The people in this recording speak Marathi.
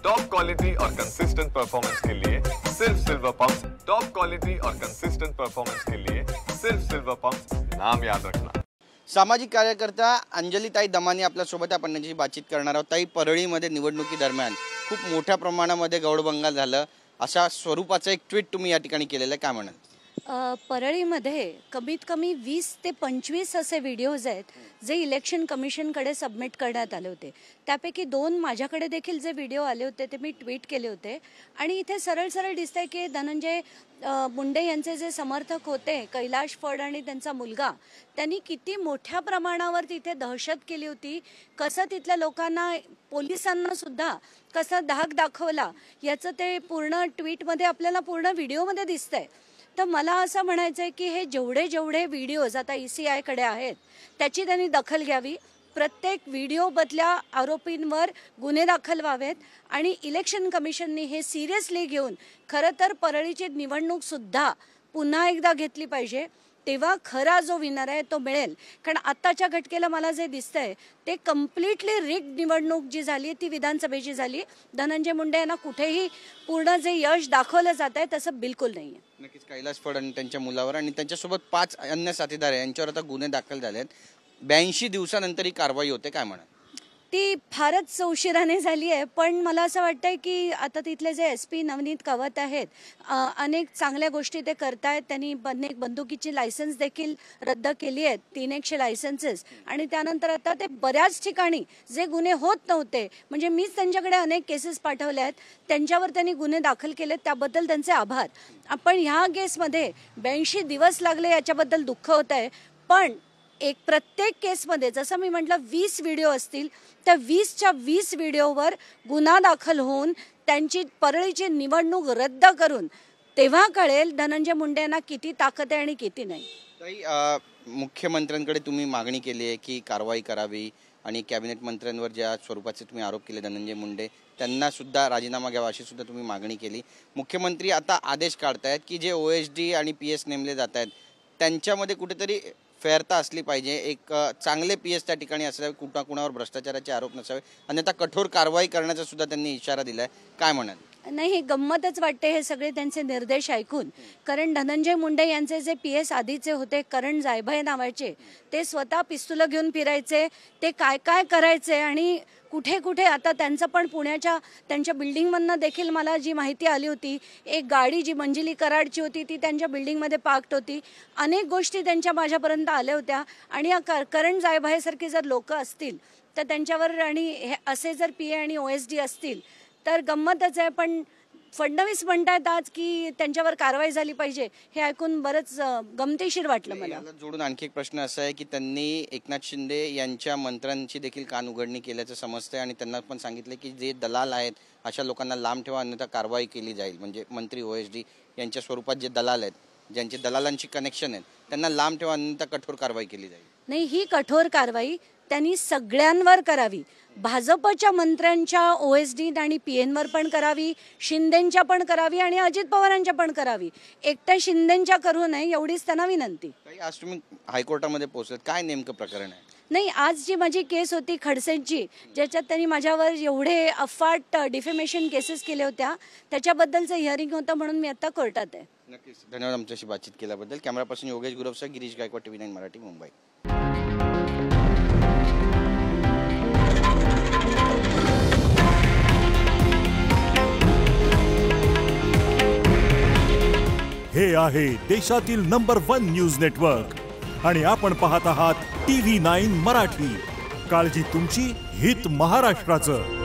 टॉप क्वालिटी और कंसिस्टेंट परफॉर्मेंस के लिए सिर्फ सिल्वर पंप्स। टॉप क्वालिटी और कंसिस्टेंट परफॉर्मेंस के लिए सिर्फ सिल्वर पंप्स, नाम याद रखना। सामाजिक कार्यकर्ता अंजलीताई दमानी आपल्यासोबत आपण त्यांची बातचीत करणार आहोत। ताई, परळीमध्ये निवडणुकीदरम्यान खूप मोठ्या प्रमाणामध्ये गौडबंगाल झालं अशा स्वरूपाचं एक ट्विट तुम्ही या ठिकाणी केलेलं आहे, काय म्हणाल? परळीमध्ये कमीत कमी 20 ते 25 असे व्हिडिओज आहेत जे इलेक्शन कमिशनकडे सबमिट करण्यात आले होते। त्यापैकी 2 माझ्याकडे देखील जे व्हिडिओ आले होते ते मी ट्विट केले होते आणि इथे सरळ सरळ दिसतंय की धनंजय मुंडे यांचे जे समर्थक होते कैलाश फड आणि त्यांचा मुलगा, त्यांनी किती मोठ्या प्रमाणावर तिथे दहशत केली होती, कसं तिथल्या लोकांना पोलिसांना सुद्धा कसा धाक दाखवला याचं ते पूर्ण ट्विटमध्ये आपल्याला पूर्ण व्हिडिओमध्ये दिसतंय। तर मला असं म्हणायचं आहे की हे जेवढे जेवढे व्हिडिओज आता ECI कडे आहेत त्याची त्यांनी दखल घ्यावी, प्रत्येक व्हिडिओबदल्या आरोपींवर गुन्हे दाखल व्हावेत आणि इलेक्शन कमिशननी हे सिरियसली घेऊन खरं तर परळीची निवडणूकसुद्धा पुन्हा एकदा घेतली पाहिजे, तेव्हा खरा जो विनर आहे तो मिळेल। कारण आत्ताच्या घटकेला मला जे दिसतंय ते कम्प्लिटली रिग्ड निवडणूक जी झाली ती विधानसभेची झाली। धनंजय मुंडे यांना कुठेही पूर्ण जे यश दाखवलं जात आहे तसं बिलकुल नाही आहे। नक्कीच कैलाश फड आणि त्यांच्या मुलावर आणि त्यांच्यासोबत 5 अन्य साथीदार आहे यांच्यावर आता गुन्हे दाखल झाले आहेत। 82 दिवसानंतर ही कारवाई होते, काय म्हणाल? ती फारच उशिराने झाली आहे, पण मला असं वाटतंय की आता तिथले जे SP नवनीत कावत आहेत अनेक चांगल्या गोष्टी ते करतायत। त्यांनी अनेक बंदुकीची लायसन्स देखील रद्द केली आहेत, 300 लायसन्सेस, आणि त्यानंतर आता ते बऱ्याच ठिकाणी जे गुन्हे होत नव्हते, म्हणजे मीच त्यांच्याकडे अनेक केसेस पाठवल्या आहेत, त्यांच्यावर त्यांनी गुन्हे दाखल केलेत, त्याबद्दल त्यांचे आभार। आपण ह्या केसमध्ये 82 दिवस लागले याच्याबद्दल दुःख होत आहे, पण एक प्रत्येक केसमध्ये जसं मी म्हटलं 20 व्हिडिओ असतील, त्या 20च्या 20 व्हिडिओवर गुन्हा दाखल होऊन त्यांची परळीची निवडणूक रद्द करून तेव्हा कळेल धनंजय मुंडे यांना किती ताकद आहे आणि किती नाही। ताई, मुख्यमंत्र्यांकडे तुम्ही मागणी केली आहे की कारवाई करावी आणि कॅबिनेट मंत्र्यांवर ज्या स्वरूपाचे तुम्ही आरोप केले धनंजय मुंडे त्यांना सुद्धा राजीनामा घ्यावा अशी सुद्धा तुम्ही मागणी केली। मुख्यमंत्री आता आदेश काढतायत की जे OSD आणि PS नेमले जात आहेत त्यांच्यामध्ये कुठेतरी फेरता असली पाहिजे, एक चांगले PS त्या ठिकाणी असावे, कुणावर भ्रष्टाचाराचे आरोप नसावे, अन्यथा कठोर कारवाई करण्याचा सुद्धा त्यांनी इशारा दिलाय, काय म्हणाल? नाही, गंमतच वाटते हे सगळे त्यांचे निर्देश ऐकून, कारण धनंजय मुंडे यांचे जे PS आधीचे होते करण जायभाय नावाचे, ते स्वतः पिस्तूल घेऊन फिरायचे, ते काय काय करायचे आणि कुठे कुठे आता त्यांचं पण पुण्याच्या त्यांच्या बिल्डिंगमधनं देखील मला जी माहिती आली होती, एक गाडी जी मंजिली कराडची होती ती त्यांच्या बिल्डिंगमध्ये पार्क्ड होती, अनेक गोष्टी त्यांच्या माझ्यापर्यंत आल्या होत्या। आणि या करण जायभायसारखे जर लोक असतील तर त्यांच्यावर आणि हे असे जर PA आणि OSD असतील तर गंमतच आहे। पण फडणवीस म्हणतात आज की त्यांच्यावर कारवाई झाली पाहिजे, हे ऐकून बरंच गमतीशीर वाटलं मला। याला जोडून आणखी एक प्रश्न असा आहे की त्यांनी एकनाथ शिंदे यांच्या मंत्र्यांची देखील कान उघडणी केल्याचं समजतंय आणि त्यांना पण सांगितलं की जे दलाल आहेत अशा लोकांना लांब ठेवा, अन्यथा कारवाई केली जाईल। म्हणजे मंत्री OSD यांच्या स्वरूपात जे दलाल आहेत, ज्यांचे दलालांची कनेक्शन आहेत, त्यांना लांब ठेवा, अन्यथा कठोर कारवाई केली जाईल। नाही, ही कठोर कारवाई त्यांनी सगळ्यांवर करावी, भाजपच्या मंत्र्यांच्या OSD आणि PNवर पण करावी, शिंदेंच्या पण करावी आणि अजित पवारांच्या पण करावी, एकट्या शिंदेंच्या करू नये एवढीच त्यांना विनंती। आज तुम्ही हायकोर्टामध्ये पोहोचलात, काय नेमकं प्रकरण आहे? नाही, आज जी माझी केस होती खडसेंची, ज्याच्यात त्यांनी माझ्यावर एवढे अफाट डिफेमेशन केसेस केले होत्या, त्याच्याबद्दलचं हिअरिंग होतं, म्हणून मी आता कोर्टात आहे। नक्कीच, धन्यवाद आमच्याशी बातचीत केल्याबद्दल। कॅमेरा पर्सन योगेश गुरवसह गिरीश गायकवाड, TV9 मराठी, मुंबई। हे आहे देशातील नंबर 1 न्यूज नेटवर्क आणि आपण पाहत आहात TV9 मराठी। काळजी तुमची, हित महाराष्ट्राचं।